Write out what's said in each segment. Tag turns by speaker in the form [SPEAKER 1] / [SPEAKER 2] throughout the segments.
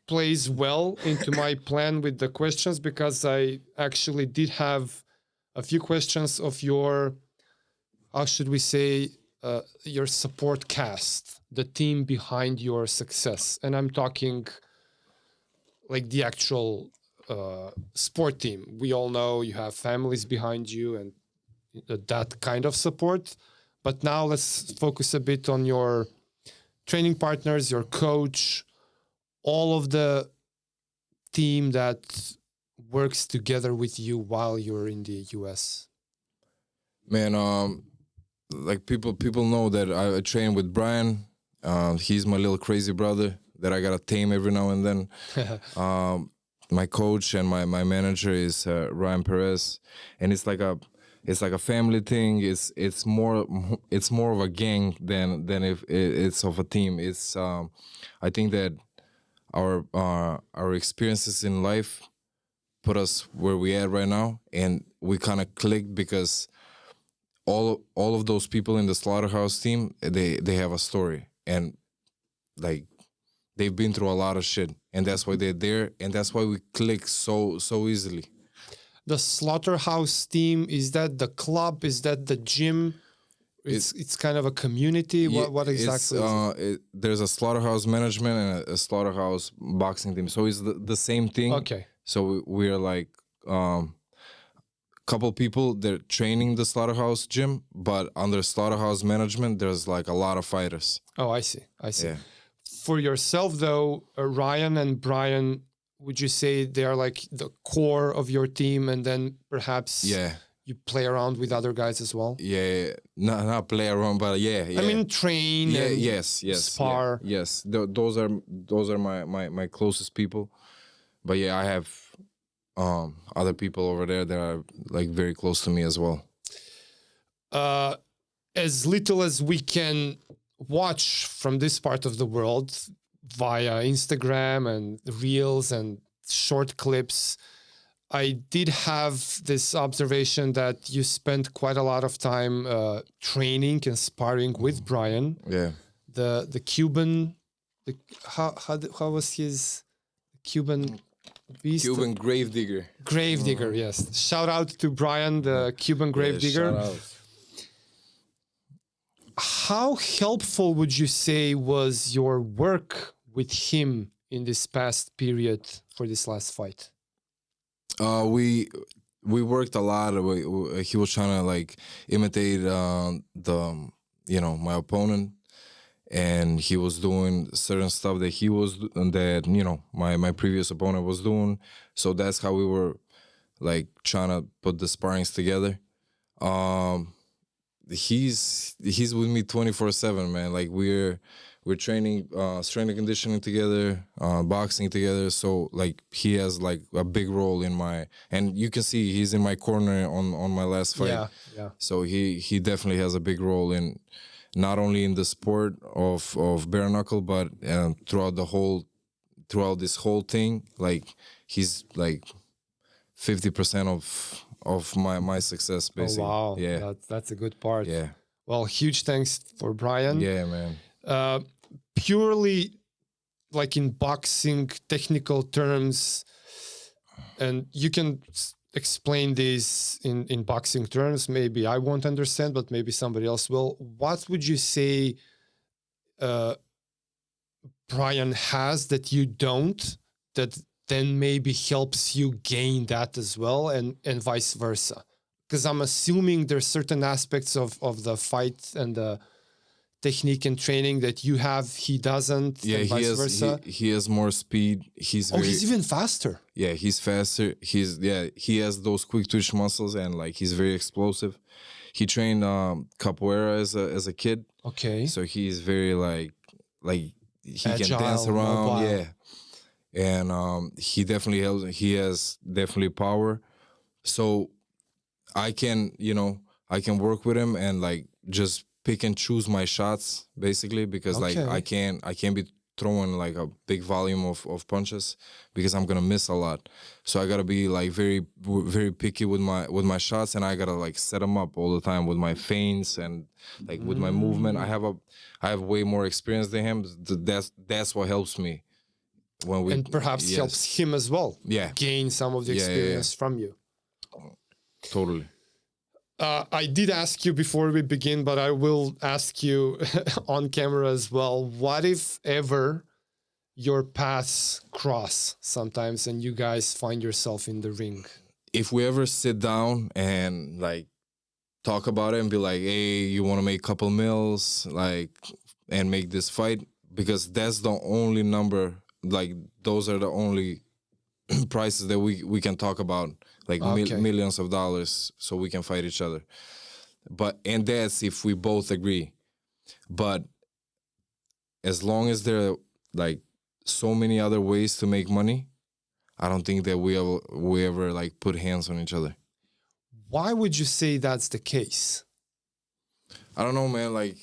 [SPEAKER 1] plays well into my plan with the questions, because I actually did have a few questions of your, how should we say, your support cast, the team behind your success. And I'm talking like the actual sport team. We all know you have families behind you and that kind of support. But now let's focus a bit on your training partners, your coach, all of the team that works together with you while you're in the US.
[SPEAKER 2] Man, like people know that I train with Brian. He's my little crazy brother that I gotta tame every now and then. My coach and my manager is Ryan Perez, and it's like a family thing. It's more of a gang than if it's of a team. It's I think that our experiences in life put us where we at right now, and we kind of clicked because all of those people in the Slaughterhouse team, they have a story, and like they've been through a lot of shit, and that's why they're there, and that's why we click so easily.
[SPEAKER 1] The Slaughterhouse team, is that the club? Is that the gym? It's kind of a community. What exactly is it?
[SPEAKER 2] There's a Slaughterhouse management and a Slaughterhouse boxing team, so it's the same thing.
[SPEAKER 1] Okay.
[SPEAKER 2] So we're like couple people that are training the Slaughterhouse gym, but under Slaughterhouse management, there's like a lot of fighters.
[SPEAKER 1] Oh, I see.
[SPEAKER 2] Yeah.
[SPEAKER 1] For yourself, though, Ryan and Brian, would you say they are like the core of your team, and then perhaps you play around with other guys as well?
[SPEAKER 2] Yeah, not play around, but yeah.
[SPEAKER 1] I mean, train.
[SPEAKER 2] Yeah,
[SPEAKER 1] and
[SPEAKER 2] yes,
[SPEAKER 1] spar.
[SPEAKER 2] yeah, yes. Those are my closest people. But yeah, I have other people over there that are like very close to me as well.
[SPEAKER 1] As little as we can watch from this part of the world via Instagram and reels and short clips, I did have this observation that you spent quite a lot of time training and sparring with Brian.
[SPEAKER 2] Yeah.
[SPEAKER 1] The Cuban, how was his Cuban beast?
[SPEAKER 2] Cuban gravedigger.
[SPEAKER 1] Gravedigger, yes. Shout out to Brian, the Cuban gravedigger.
[SPEAKER 2] Shout out.
[SPEAKER 1] How helpful would you say was your work with him in this past period for this last fight?
[SPEAKER 2] We worked a lot. He was trying to like imitate my opponent, and he was doing certain stuff that my previous opponent was doing. So that's how we were like trying to put the sparrings together. He's with me 24/7, man. Like we're training, strength and conditioning together, boxing together. So like he has like a big role in and you can see he's in my corner on my last fight.
[SPEAKER 1] Yeah.
[SPEAKER 2] So he definitely has a big role in not only in the sport of bare knuckle, but throughout this whole thing. Like he's like 50% of my success, basically.
[SPEAKER 1] Oh, wow.
[SPEAKER 2] Yeah.
[SPEAKER 1] That's a good part.
[SPEAKER 2] Yeah.
[SPEAKER 1] Well, huge thanks for Brian.
[SPEAKER 2] Yeah, man.
[SPEAKER 1] Purely like in boxing technical terms, and you can explain this in boxing terms, maybe I won't understand, but maybe somebody else will. What would you say Brian has that you don't, that then maybe helps you gain that as well, and vice versa? Because I'm assuming there's certain aspects of the fight and the technique and training that you have, he doesn't, and vice versa.
[SPEAKER 2] He has more speed. He's
[SPEAKER 1] even faster.
[SPEAKER 2] Yeah, he's faster. He has those quick twitch muscles, and like he's very explosive. He trained capoeira as a kid.
[SPEAKER 1] Okay.
[SPEAKER 2] So he's very like he
[SPEAKER 1] agile,
[SPEAKER 2] can dance around.
[SPEAKER 1] mobile.
[SPEAKER 2] Yeah. And he definitely helps. He has definitely power. So I can work with him and like just pick and choose my shots, basically, because like I can't be throwing like a big volume of punches because I'm gonna miss a lot. So I gotta be like very very picky with my shots, and I gotta like set them up all the time with my feints and like with my movement. I have way more experience than him. That's what helps me. when we
[SPEAKER 1] and perhaps
[SPEAKER 2] yes.
[SPEAKER 1] helps him as well.
[SPEAKER 2] Yeah.
[SPEAKER 1] Gain some of the experience from you.
[SPEAKER 2] Totally.
[SPEAKER 1] I did ask you before we begin, but I will ask you on camera as well. What if ever your paths cross sometimes and you guys find yourself in the ring?
[SPEAKER 2] If we ever sit down and like talk about it and be like, hey, you want to make a couple mils, like, and make this fight, because that's the only number, like those are the only prices that we can talk about, like millions of dollars, so we can fight each other. And that's if we both agree. But as long as there are like so many other ways to make money, I don't think that we ever like put hands on each other.
[SPEAKER 1] Why would you say that's the case?
[SPEAKER 2] I don't know, man. Like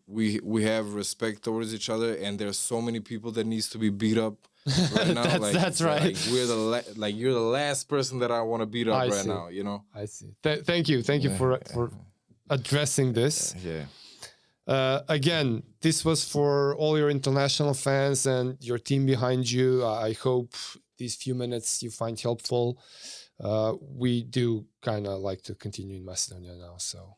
[SPEAKER 2] we have respect towards each other, and there's so many people that needs to be beat up right now.
[SPEAKER 1] that's right.
[SPEAKER 2] Like we're you're the last person that I want to beat up right now. You know.
[SPEAKER 1] I see. Thank you for addressing this.
[SPEAKER 2] Yeah.
[SPEAKER 1] Again, this was for all your international fans and your team behind you. I hope these few minutes you find helpful. We do kind of like to continue in Macedonia now, so